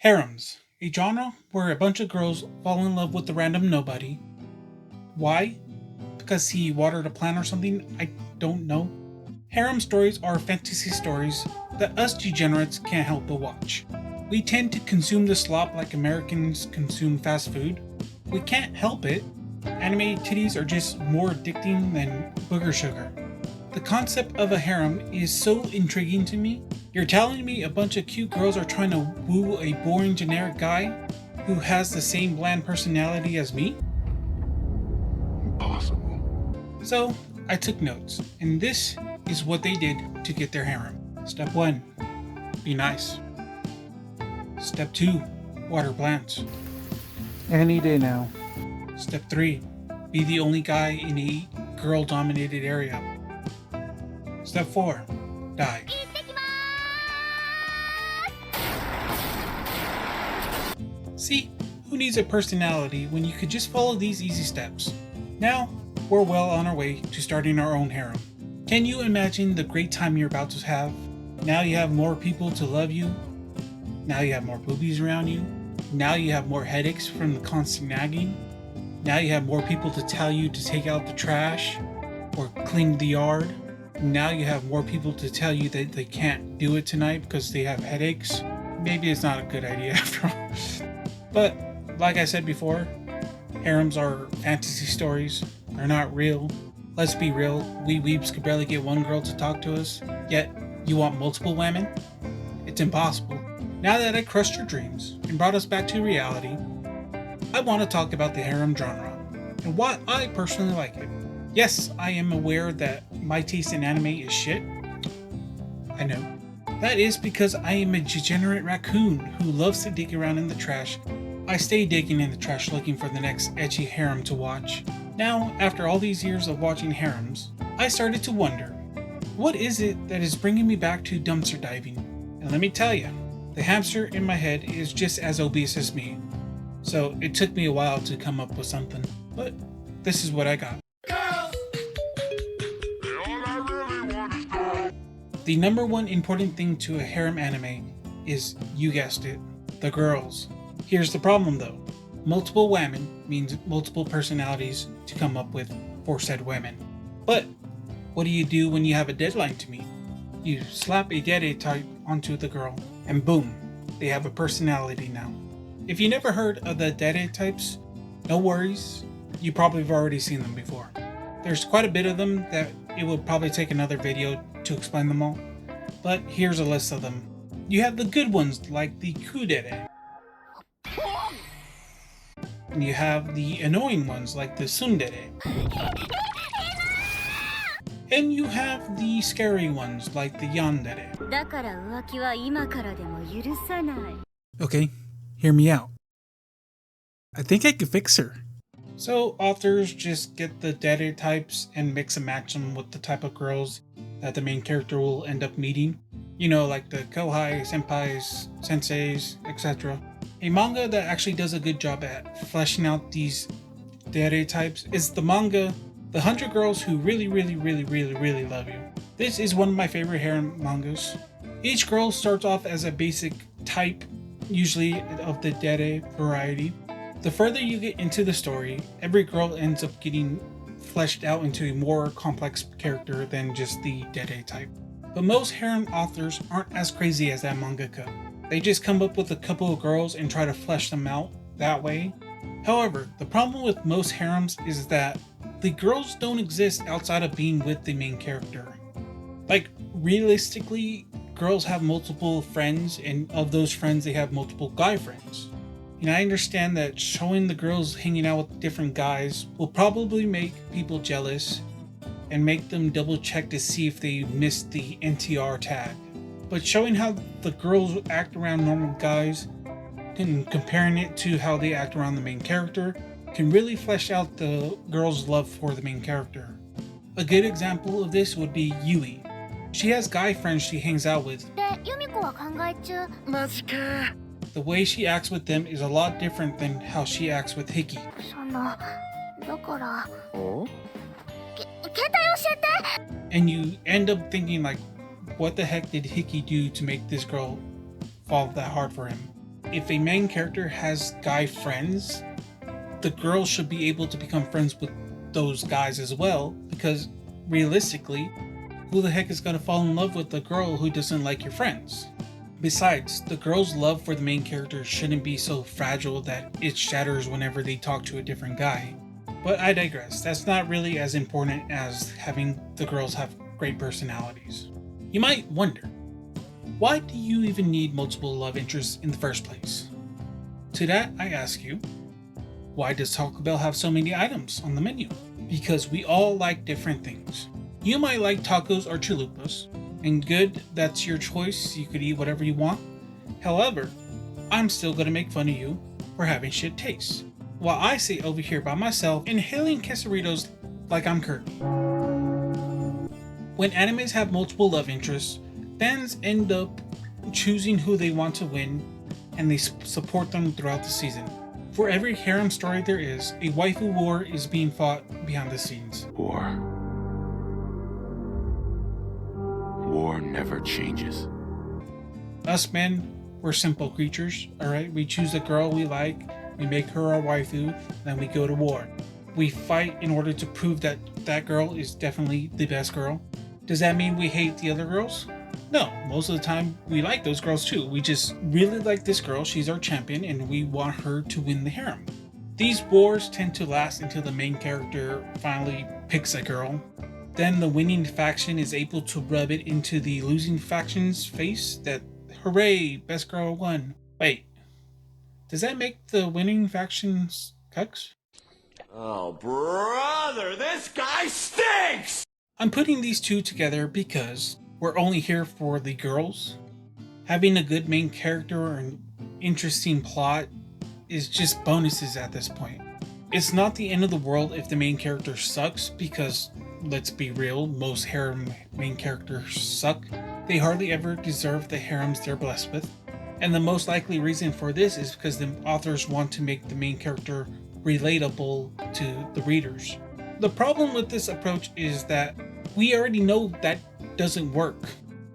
Harems, a genre where a bunch of girls fall in love with a random nobody. Why? Because he watered a plant or something? I don't know. Harem stories are fantasy stories that us degenerates can't help but watch. We tend to consume the slop like Americans consume fast food. We can't help it. Anime titties are just more addicting than booger sugar. The concept of a harem is so intriguing to me. You're telling me a bunch of cute girls are trying to woo a boring generic guy who has the same bland personality as me? Impossible. So, I took notes, and this is what they did to get their harem. Step 1. Be nice. Step 2. Water plants. Any day now. Step 3. Be the only guy in a girl-dominated area. Step 4. Die. See, who needs a personality when you could just follow these easy steps? Now, we're well on our way to starting our own harem. Can you imagine the great time you're about to have? Now you have more people to love you. Now you have more boobies around you. Now you have more headaches from the constant nagging. Now you have more people to tell you to take out the trash or clean the yard. Now you have more people to tell you that they can't do it tonight because they have headaches. Maybe it's not a good idea after all. But, like I said before, harems are fantasy stories. They're not real. Let's be real, we weebs could barely get one girl to talk to us, yet you want multiple women? It's impossible. Now that I crushed your dreams and brought us back to reality, I want to talk about the harem genre and why I personally like it. Yes, I am aware that my taste in anime is shit. I know. That is because I am a degenerate raccoon who loves to dig around in the trash. I stay digging in the trash looking for the next ecchi harem to watch. Now, after all these years of watching harems, I started to wonder, what is it that is bringing me back to dumpster diving? And let me tell you, the hamster in my head is just as obese as me. So it took me a while to come up with something, but this is what I got. The number one important thing to a harem anime is, you guessed it, the girls. Here's the problem though. Multiple women means multiple personalities to come up with for said women. But what do you do when you have a deadline to meet? You slap a degenerate type onto the girl and boom, they have a personality now. If you never heard of the degenerate types, no worries, you probably have already seen them before. There's quite a bit of them that it would probably take another video to explain them all, but here's a list of them. You have the good ones like the kudere. And you have the annoying ones like the tsundere. And you have the scary ones like the yandere. Okay, hear me out. I think I could fix her. So authors just get the degenerate types and mix and match them with the type of girls that the main character will end up meeting. You know, like the kohai, senpais, senseis, etc. A manga that actually does a good job at fleshing out these degenerate types is the manga The 100 Girls Who Really Love You. This is one of my favorite harem mangas. Each girl starts off as a basic type, usually of the degenerate variety. The further you get into the story, every girl ends up getting fleshed out into a more complex character than just the degenerate type. But most harem authors aren't as crazy as that mangaka. They just come up with a couple of girls and try to flesh them out that way. However, the problem with most harems is that the girls don't exist outside of being with the main character. Like, realistically, girls have multiple friends, and of those friends they have multiple guy friends. And I understand that showing the girls hanging out with different guys will probably make people jealous and make them double check to see if they missed the NTR tag. But showing how the girls act around normal guys and comparing it to how they act around the main character can really flesh out the girl's love for the main character. A good example of this would be Yui. She has guy friends she hangs out with. The way she acts with them is a lot different than how she acts with Hiki. And you end up thinking like, what the heck did Hiki do to make this girl fall that hard for him? if a main character has guy friends, the girl should be able to become friends with those guys as well, because realistically, who the heck is going to fall in love with a girl who doesn't like your friends? Besides, the girl's love for the main character shouldn't be so fragile that it shatters whenever they talk to a different guy. But I digress, that's not really as important as having the girls have great personalities. You might wonder, why do you even need multiple love interests in the first place? To that, I ask you, why does Taco Bell have so many items on the menu? Because we all like different things. You might like tacos or chalupas, and good, that's your choice, you could eat whatever you want. However, I'm still gonna make fun of you for having shit taste, while I sit over here by myself inhaling quesadillas like I'm Kirby. When animes have multiple love interests, fans end up choosing who they want to win, and they support them throughout the season. For every harem story there is, a waifu war is being fought behind the scenes. War never changes. Us men, we're simple creatures, alright? We choose a girl we like, we make her our waifu, then we go to war. We fight in order to prove that that girl is definitely the best girl. Does that mean we hate the other girls? No, most of the time we like those girls too. We just really like this girl, she's our champion, and we want her to win the harem. These wars tend to last until the main character finally picks a girl. Then the winning faction is able to rub it into the losing faction's face that, hooray, best girl won. Wait, does that make the winning faction's cucks? Oh, brother, this guy stinks! I'm putting these two together because we're only here for the girls. Having a good main character or an interesting plot is just bonuses at this point. It's not the end of the world if the main character sucks, because let's be real, most harem main characters suck. They hardly ever deserve the harems they're blessed with. And the most likely reason for this is because the authors want to make the main character relatable to the readers. The problem with this approach is that we already know that doesn't work.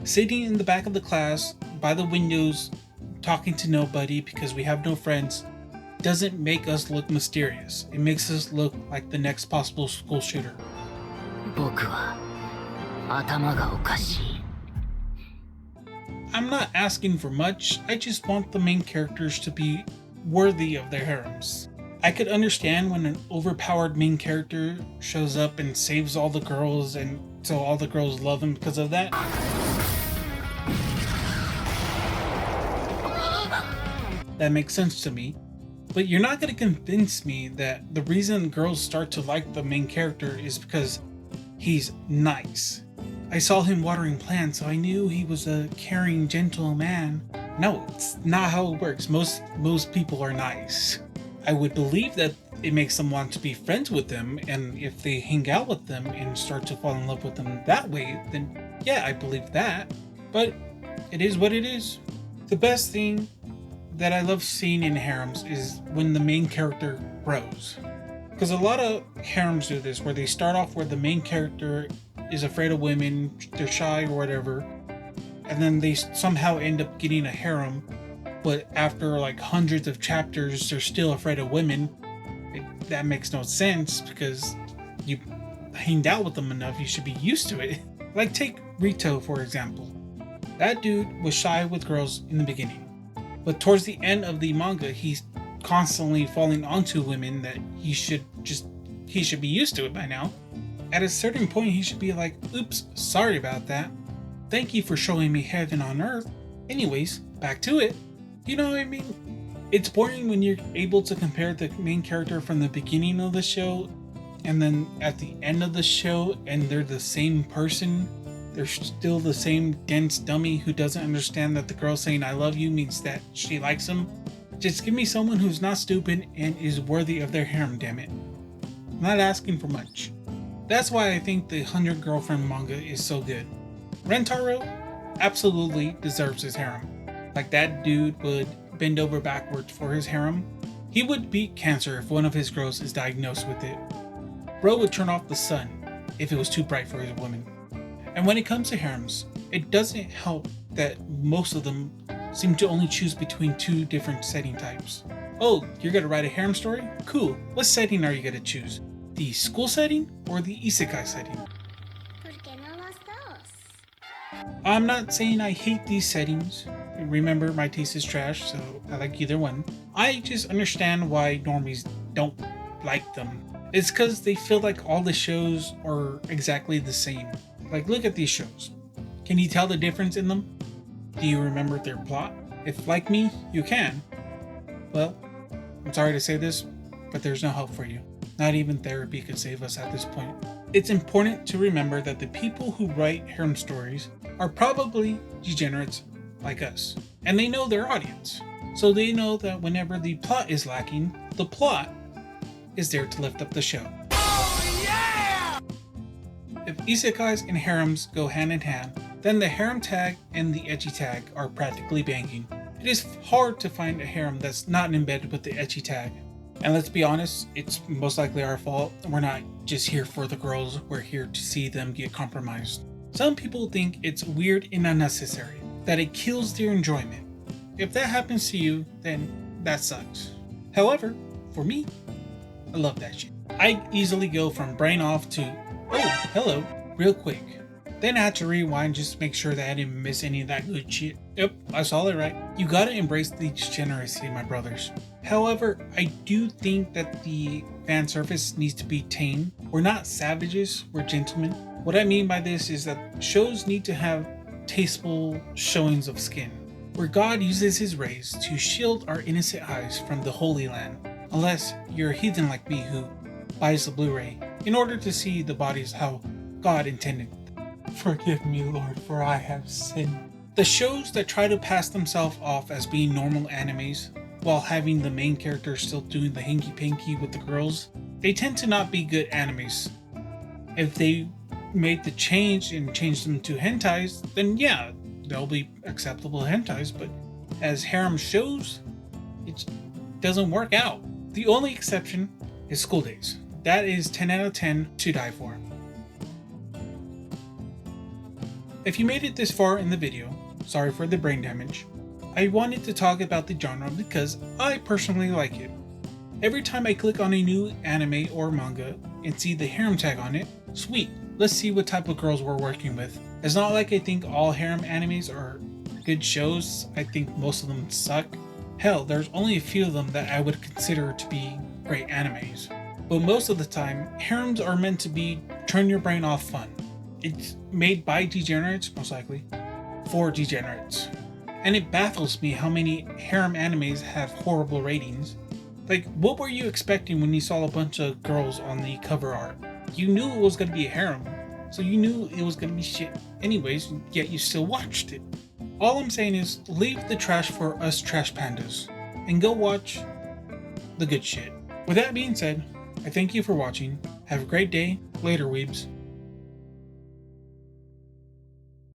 Sitting in the back of the class, by the windows, talking to nobody because we have no friends, doesn't make us look mysterious. It makes us look like the next possible school shooter. I'm not asking for much, I just want the main characters to be worthy of their harems. I could understand when an overpowered main character shows up and saves all the girls, and so all the girls love him because of that. That makes sense to me. But you're not going to convince me that the reason girls start to like the main character is because he's nice. I saw him watering plants, so I knew he was a caring, gentle man. No, it's not how it works. Most people are nice. I would believe that it makes them want to be friends with them, and if they hang out with them and start to fall in love with them that way, then yeah, I believe that. But it is what it is. The best thing that I love seeing in harems is when the main character grows. Because a lot of harems do this, where they start off where the main character is afraid of women, they're shy or whatever, and then they somehow end up getting a harem, but after like hundreds of chapters, they're still afraid of women. That makes no sense, because you hanged out with them enough, you should be used to it. Like take Rito for example. That dude was shy with girls in the beginning, but towards the end of the manga, he's constantly falling onto women that he should be used to it by now. At a certain point, he should be like, oops, sorry about that. Thank you for showing me heaven on earth. Anyways, back to it. You know what I mean? It's boring when you're able to compare the main character from the beginning of the show and then at the end of the show, and they're the same person. They're still the same dense dummy who doesn't understand that the girl saying I love you means that she likes him. Just give me someone who's not stupid and is worthy of their harem, damn it. I'm not asking for much. That's why I think the 100 Girlfriend manga is so good. Rentaro absolutely deserves his harem. Like, that dude would bend over backwards for his harem. He would beat cancer if one of his girls is diagnosed with it. Bro would turn off the sun if it was too bright for his woman. And when it comes to harems, it doesn't help that most of them seem to only choose between two different setting types. Oh, you're gonna write a harem story? Cool. What setting are you gonna choose? The school setting or the isekai setting? I'm not saying I hate these settings. Remember, my taste is trash, so I like either one. I just understand why normies don't like them. It's because they feel like all the shows are exactly the same. Like, look at these shows. Can you tell the difference in them? Do you remember their plot? If, like me, you can. Well, I'm sorry to say this, but there's no help for you. Not even therapy could save us at this point. It's important to remember that the people who write harem stories are probably degenerates like us, and they know their audience. So they know that whenever the plot is lacking, the plot is there to lift up the show. Oh, yeah! If isekais and harems go hand in hand, then the harem tag and the ecchi tag are practically banging. It is hard to find a harem that's not embedded with the ecchi tag. And let's be honest, it's most likely our fault. We're not just here for the girls, we're here to see them get compromised. Some people think it's weird and unnecessary, that it kills their enjoyment. If that happens to you, then that sucks. However, for me, I love that shit. I easily go from brain off to, oh, hello, real quick. Then I had to rewind just to make sure that I didn't miss any of that good shit. Yep, I saw it right. You gotta embrace the degeneracy, my brothers. However, I do think that the fan service needs to be tame. We're not savages, we're gentlemen. What I mean by this is that shows need to have tasteful showings of skin, where God uses his rays to shield our innocent eyes from the Holy Land, unless you're a heathen like me who buys the Blu-ray in order to see the bodies how God intended. Forgive me, Lord, for I have sinned. The shows that try to pass themselves off as being normal animes, while having the main character still doing the hanky-panky with the girls, they tend to not be good animes. If they made the change and changed them to hentais, then yeah, they'll be acceptable hentais, but as harem shows, it doesn't work out. The only exception is School Days. That is 10 out of 10 to die for. If you made it this far in the video, sorry for the brain damage. I wanted to talk about the genre because I personally like it. Every time I click on a new anime or manga and see the harem tag on it, sweet, let's see what type of girls we're working with. It's not like I think all harem animes are good shows. I think most of them suck. Hell, there's only a few of them that I would consider to be great animes. But most of the time, harems are meant to be turn your brain off fun. It's made by degenerates, most likely, for degenerates. And it baffles me how many harem animes have horrible ratings. Like, what were you expecting when you saw a bunch of girls on the cover art? You knew it was going to be a harem, so you knew it was going to be shit anyways, yet you still watched it. All I'm saying is, leave the trash for us trash pandas, and go watch the good shit. With that being said, I thank you for watching. Have a great day. Later, weebs.